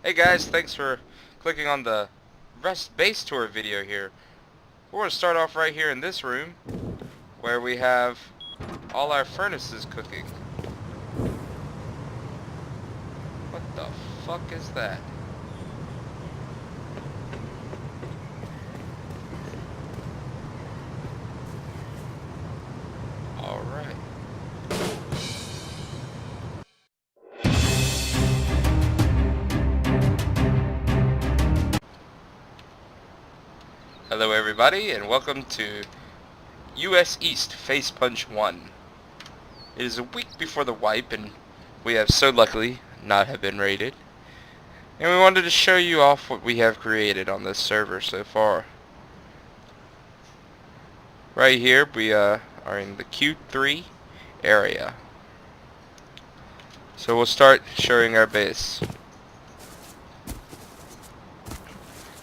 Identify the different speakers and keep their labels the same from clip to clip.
Speaker 1: Hey guys, thanks for clicking on the Rust base tour video here. We're going to start off right here in this room where we have all our furnaces cooking. What the fuck is that? Alright. Hello everybody and welcome to US East Face Punch 1. It is a week before the wipe and we have so luckily not have been raided. And we wanted to show you off what we have created on this server so far. Right here we are in the Q3 area. So we'll start showing our base.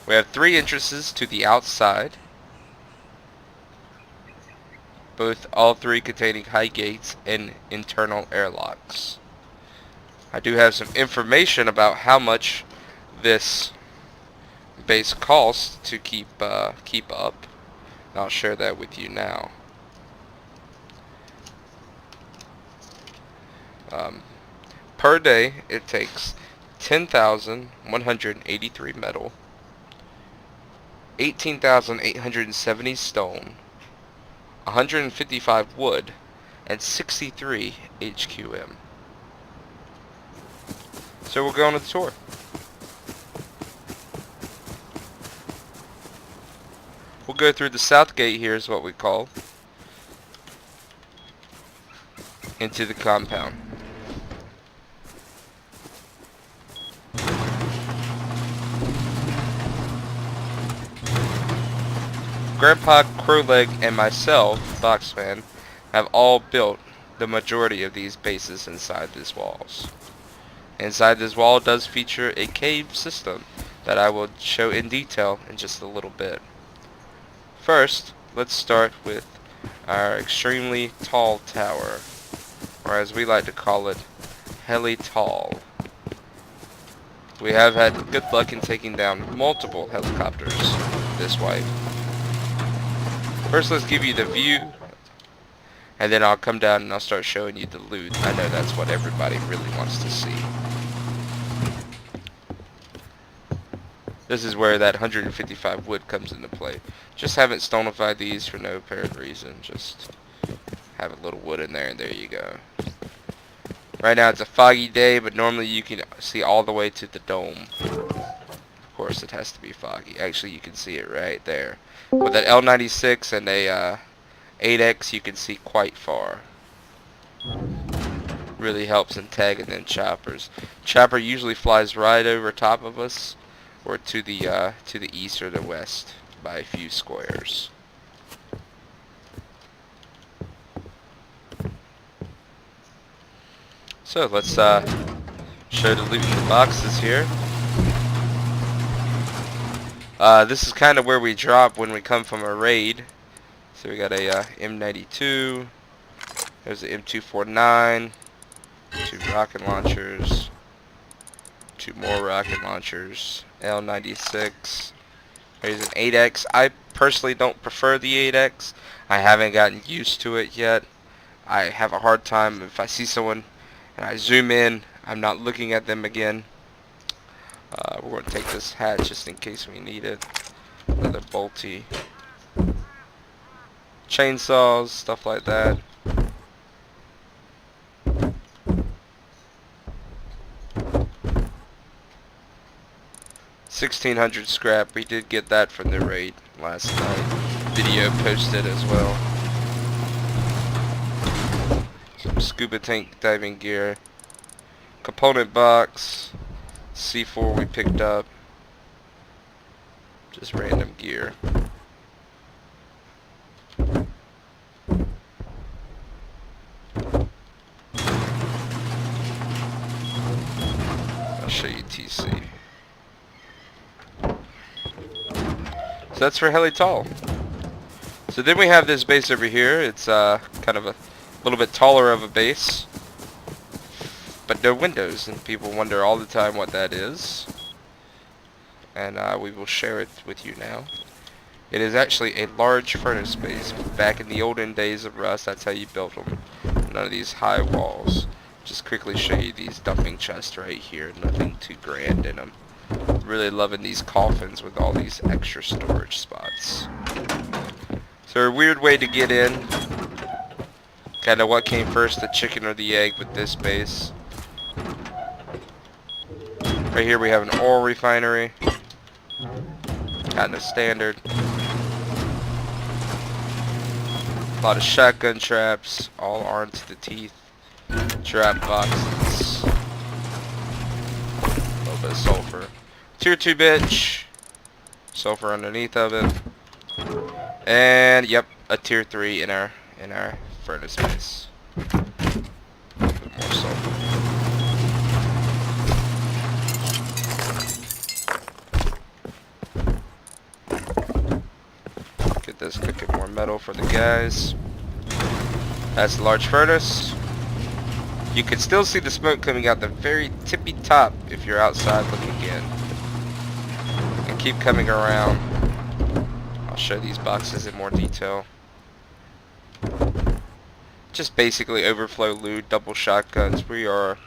Speaker 1: We have 3 entrances to the outside. All 3 containing high gates and internal airlocks. I do have some information about how much this base costs to keep up. And I'll share that with you now. Per day, it takes 10,183 metal, 18,870 stone, 155 wood, and 63 HQM. So we'll go on a tour. We'll go through the south gate here is what we call, into the compound. Grandpa Crowleg and myself, Boxman, have all built the majority of these bases inside these walls. Inside this wall does feature a cave system that I will show in detail in just a little bit. First, let's start with our extremely tall tower, or as we like to call it, Heli Tall. We have had good luck in taking down multiple helicopters this way. First, let's give you the view, and then I'll come down and I'll start showing you the loot. I know that's what everybody really wants to see. This is where that 155 wood comes into play. Just haven't stonified these for no apparent reason. Just have a little wood in there, and there you go. Right now it's a foggy day, but normally you can see all the way to the dome. Of course, it has to be foggy. Actually, you can see it right there. With an L96 and a 8X, you can see quite far. Really helps in tagging them choppers. Chopper usually flies right over top of us, or to the east or the west by a few squares. So let's show the loot in the boxes here. This is kind of where we drop when we come from a raid. So we got a M92. There's the M249. 2 rocket launchers. 2 more rocket launchers. L96. There's an 8X. I personally don't prefer the 8X. I haven't gotten used to it yet. I have a hard time if I see someone and I zoom in, I'm not looking at them again. We're going to take this hat just in case we need it. Another bolty. Chainsaws, stuff like that. $1,600 scrap. We did get that from the raid last night. Video posted as well. Some scuba tank diving gear. Component box. C4 we picked up. Just random gear. I'll show you TC. So that's for Heli Tall. So then we have this base over here. It's kind of a little bit taller of a base, but no windows, and people wonder all the time what that is. and we will share it with you now. It is actually a large furnace base. Back in the olden days of Rust, that's how you built them. None of these high walls. Just quickly show you these dumping chests right here. Nothing too grand in them. Really loving these coffins with all these extra storage spots. So a weird way to get in. Kind of what came first, the chicken or the egg with this base. Right here we have an oil refinery. Kind of standard. A lot of shotgun traps, all armed to the teeth. Trap boxes. A little bit of sulfur. Tier 2 bitch. Sulfur underneath of it. And yep, a tier 3 in our furnace base. A little bit more sulfur. Get this cooking more metal for the guys. That's the large furnace. You can still see the smoke coming out the very tippy top if you're outside looking in. And keep coming around. I'll show these boxes in more detail. Just basically overflow loot, double shotguns. We are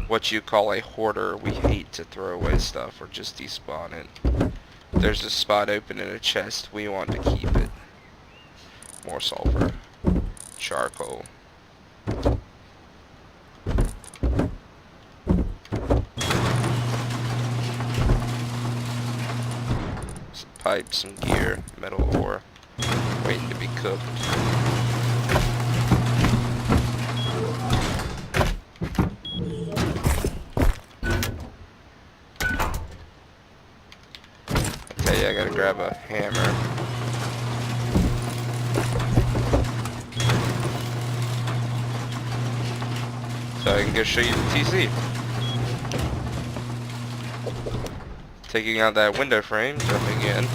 Speaker 1: what you call a hoarder. We hate to throw away stuff or just despawn it. There's a spot open in a chest. We want to keep it. More sulfur. Charcoal. Some pipes, some gear, metal ore, waiting to be cooked. Okay, I gotta grab a hammer. So I can go show you the TC. Taking out that window frame, jumping in,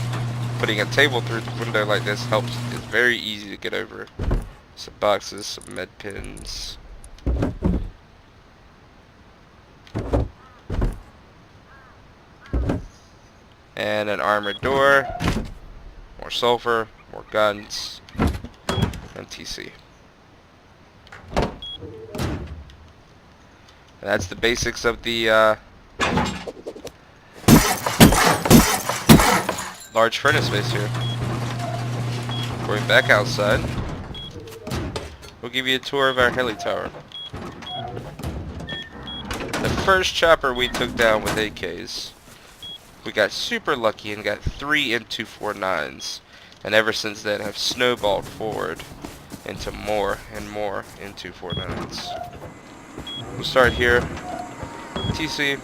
Speaker 1: putting a table through the window like this helps. It's very easy to get over. Some boxes, some med pins. And an armored door. More sulfur, more guns, and TC. That's the basics of the large furnace base here. Going back outside, we'll give you a tour of our heli tower. The first chopper we took down with AKs, we got super lucky and got 3 M249s, and ever since then have snowballed forward into more and more M249s. We'll start here. TC.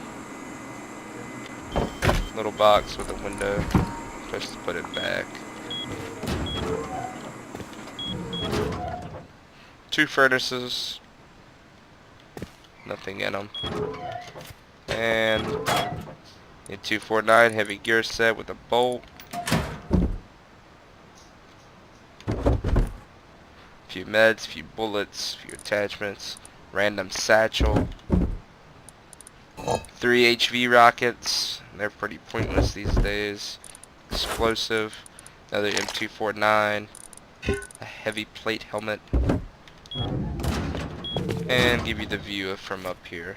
Speaker 1: Little box with a window. Just to put it back. 2 furnaces. Nothing in them. And a 249 heavy gear set with a bolt. Few meds, few bullets, few attachments. Random satchel. 3 HV rockets. They're pretty pointless these days. Explosive. Another M249. A heavy plate helmet. And give you the view from up here.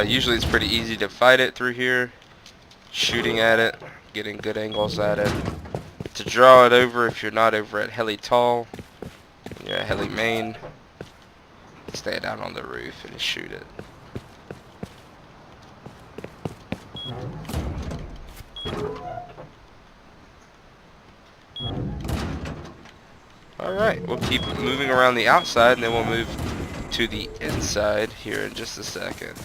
Speaker 1: Usually it's pretty easy to fight it through here. Shooting at it. Getting good angles at it. To draw it over if you're not over at heli tall, you're at heli main, stand out on the roof and shoot it. Alright, we'll keep moving around the outside and then we'll move to the inside here in just a second.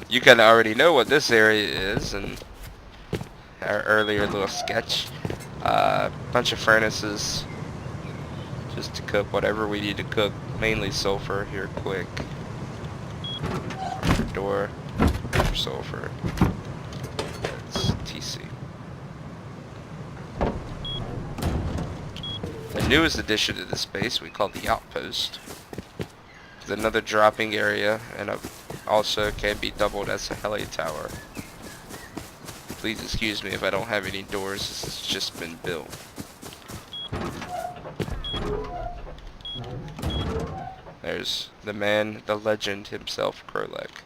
Speaker 1: You kind of already know what this area is in our earlier little sketch. Bunch of furnaces just to cook whatever we need to cook, mainly sulfur here quick. Door for sulfur. That's TC. A newest addition to this base we call the Outpost. It's another dropping area, and also can be doubled as a heli tower. Please excuse me if I don't have any doors. This has just been built. There's the man, the legend himself, Krolek.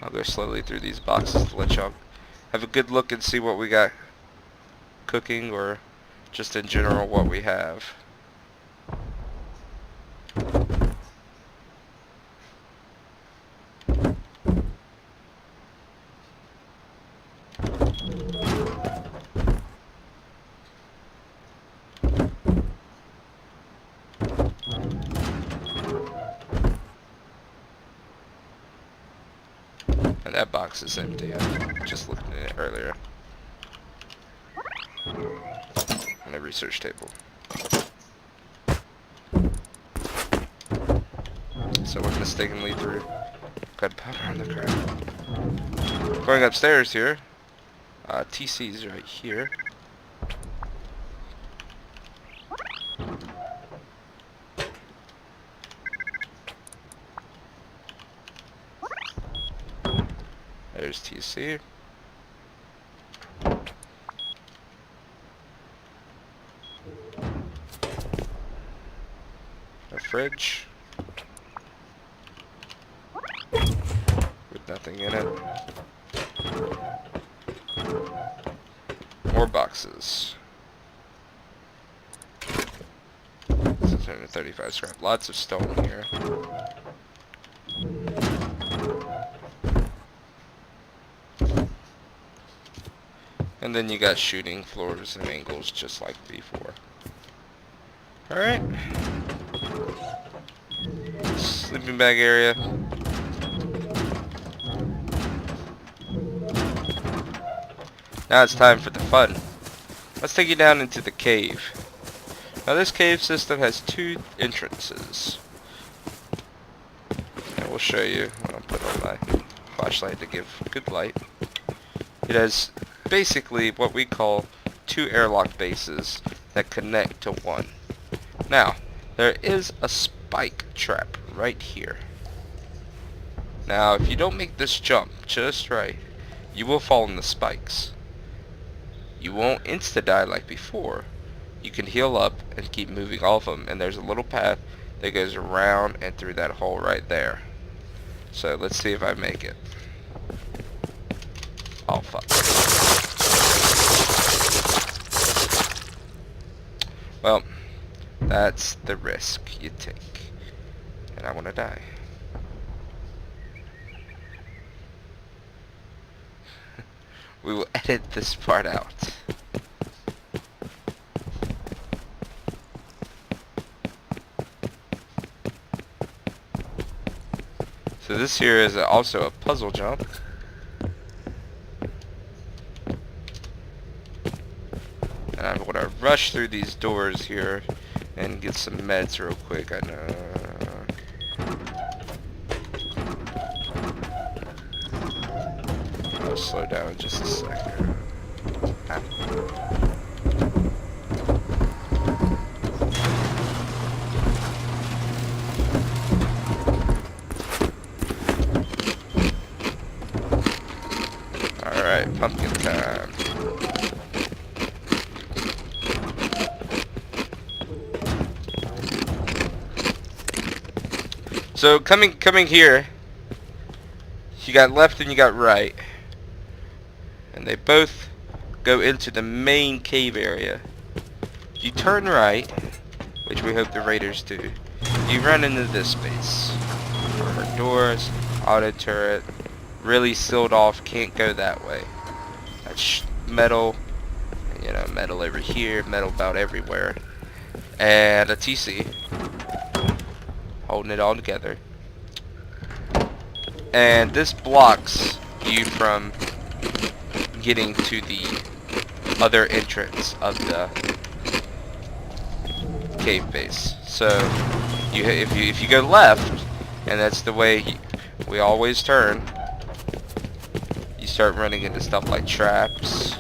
Speaker 1: I'll go slowly through these boxes to let y'all have a good look and see what we got cooking, or just in general what we have. And that box is empty. I just looked at it earlier. On the research table. Someone mistakenly threw gunpowder on the ground. Going upstairs here. TC's right here. There's TC. A fridge with nothing in it. More boxes. 635 scrap. Lots of stone here. And then you got shooting floors and angles just like before. Alright. Sleeping bag area. Now it's time for the fun. Let's take you down into the cave. Now this cave system has two entrances. And we'll show you. I'll put on my flashlight to give good light. It has basically what we call two airlock bases that connect to one. Now, there is a spike trap right here. Now, if you don't make this jump just right, you will fall in the spikes. You won't insta-die like before. You can heal up and keep moving off them, and there's a little path that goes around and through that hole right there. So, let's see if I make it. Oh, fuck. Well, that's the risk you take. And I want to die. We will edit this part out. So this here is also a puzzle jump. And I'm going to rush through these doors here and get some meds real quick. I know. I'll slow down in just a second. Alright, pumpkin time. So coming here, you got left and you got right, and they both go into the main cave area. You turn right, which we hope the raiders do. You run into this space. Her doors, auto turret, really sealed off, can't go that way. That's metal, you know, metal over here, metal about everywhere, and a TC. Holding it all together. And this blocks you from getting to the other entrance of the cave base. So if you go left, and that's the way we always turn, you start running into stuff like traps,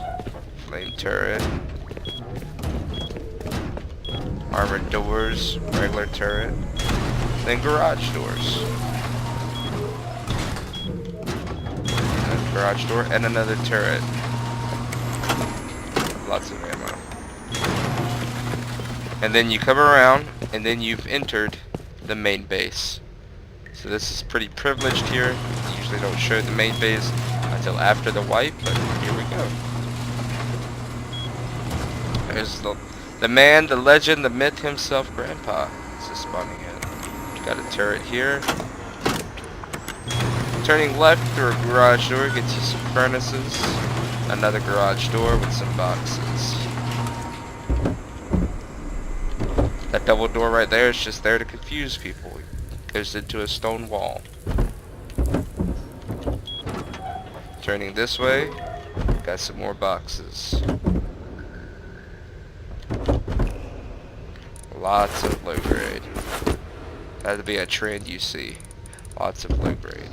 Speaker 1: flame turret, armored doors, regular turret, then garage doors. And garage door and another turret. Lots of ammo. And then you come around and then you've entered the main base. So this is pretty privileged here. You usually don't show the main base until after the wipe, but here we go. There's the man, the legend, the myth himself, Grandpa. This is spawning in. Got a turret here. Turning left through a garage door gets you some furnaces. Another garage door with some boxes. That double door right there is just there to confuse people. It goes into a stone wall. Turning this way, got some more boxes. Lots of low grade. That'd be a trend you see. Lots of low grade.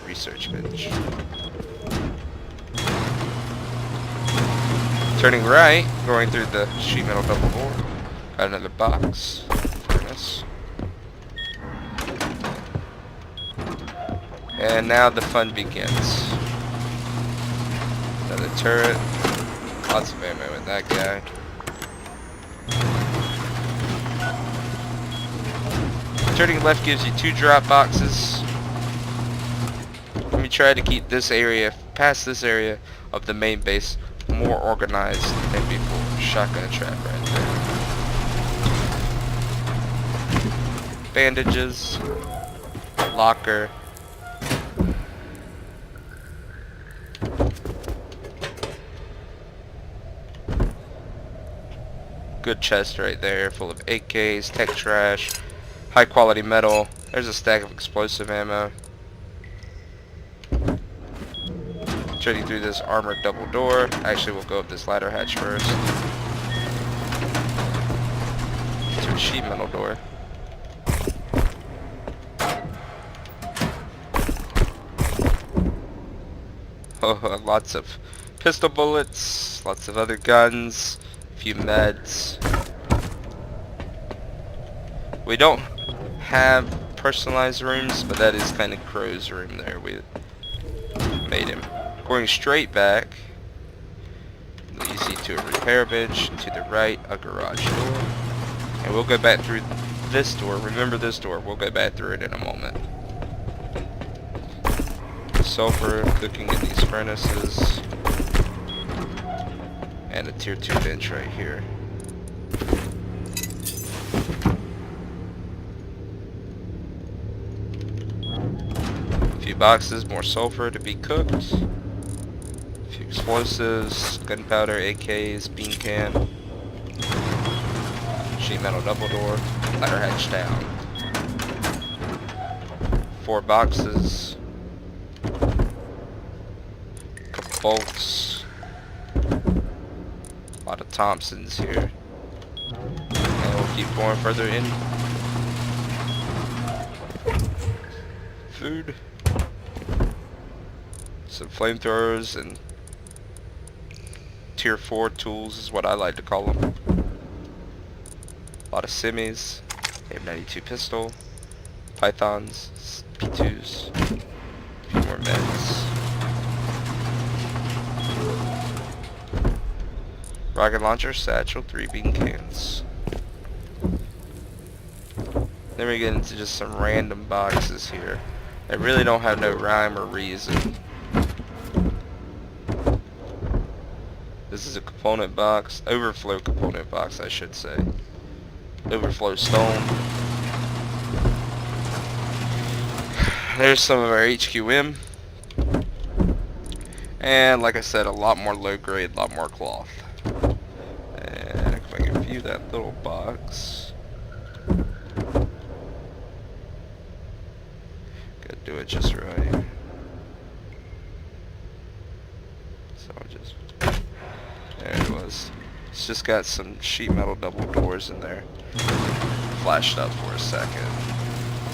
Speaker 1: Research bench. Turning right, going through the sheet metal double door. Got another box. Furnace. And now the fun begins. Another turret. Lots of ammo with that guy. Turning left gives you 2 drop boxes. Let me try to keep this area, past this area of the main base, more organized than before. Shotgun trap right there. Bandages. Locker. Good chest right there, full of AKs, tech trash, high quality metal. There's a stack of explosive ammo. Turning through this armored double door. Actually, we'll go up this ladder hatch first. To a sheet metal door. Oh, lots of pistol bullets, lots of other guns, a few meds. We don't have personalized rooms, but that is kind of Crow's room there. We made him. Going straight back, you see to a repair bench, to the right, a garage door. And we'll go back through this door. Remember this door. We'll go back through it in a moment. Sulfur cooking in these furnaces. And a tier 2 bench right here. A few boxes, more sulfur to be cooked. Explosives, gunpowder, AKs, bean can, sheet metal double door, ladder hatch down. 4 boxes, couple bolts, a lot of Thompsons here, and we'll keep going further in. Food, some flamethrowers and tier 4 tools is what I like to call them. A lot of semis, M92 pistol, pythons, P2s, a few more meds. Rocket launcher, satchel, 3 bean cans. Then we get into just some random boxes here that really don't have no rhyme or reason. This is a component box, overflow component box I should say. Overflow stone. There's some of our HQM. And like I said, a lot more low grade, a lot more cloth. And if I can view that little box. Gotta do it just right. So I just... There it was. It's just got some sheet metal double doors in there. Flashed up for a second.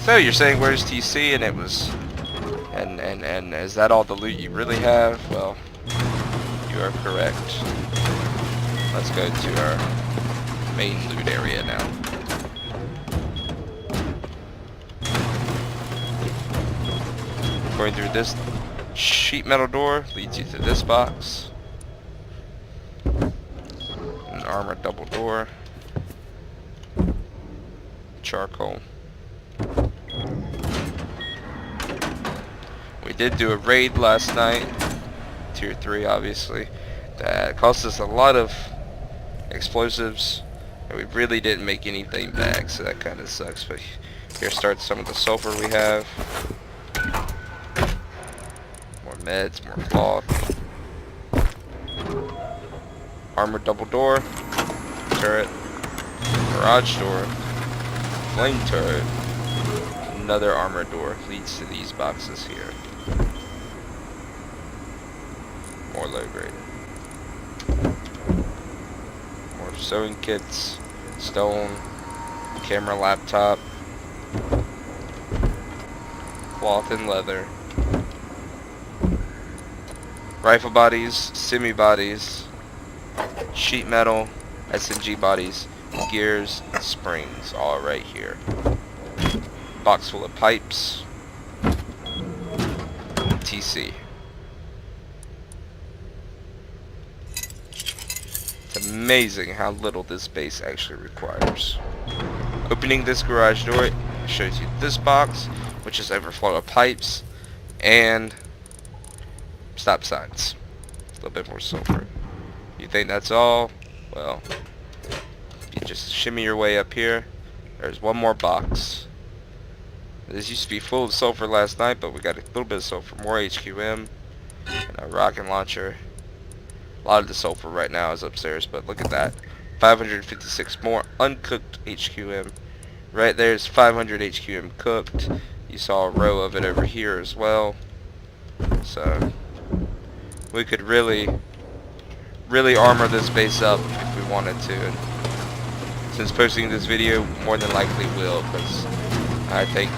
Speaker 1: So you're saying where's TC, and it was, and is that all the loot you really have? Well, you are correct. Let's go to our main loot area now. Going through this sheet metal door leads you to this box. An armored double door. Charcoal. We did do a raid last night, tier 3 obviously, that cost us a lot of explosives, and we really didn't make anything back, so that kind of sucks. But here starts some of the sulfur we have. More meds, more cloth. Armored double door, turret, garage door, flame turret. Another armored door leads to these boxes here. More low grade. More sewing kits, stone, camera laptop, cloth and leather, rifle bodies, semi bodies, sheet metal, SMG bodies, gears, and springs, all right here. Box full of pipes, TC. It's amazing how little this base actually requires. Opening this garage door shows you this box, which is overflow of pipes and stop signs. A little bit more sulfur. You think that's all? Well, you just shimmy your way up here. There's one more box. This used to be full of sulfur last night, but we got a little bit of sulfur, more HQM, and a rocket launcher. A lot of the sulfur right now is upstairs, but look at that. 556 more uncooked HQM. Right there's 500 HQM cooked. You saw a row of it over here as well. So we could really armor this base up if we wanted to. And since posting this video, more than likely will, because I think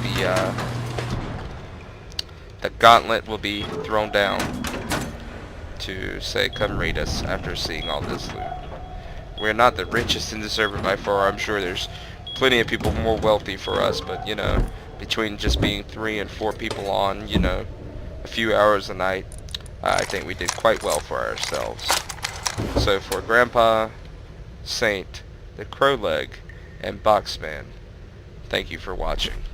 Speaker 1: the gauntlet will be thrown down to say come raid us after seeing all this loot. We're not the richest in the server by far. I'm sure there's plenty of people more wealthy for us, but you know, between just being 3 and 4 people on, you know, a few hours a night, I think we did quite well for ourselves. So for Grandpa, Saint, the Crow Leg, and Boxman, thank you for watching.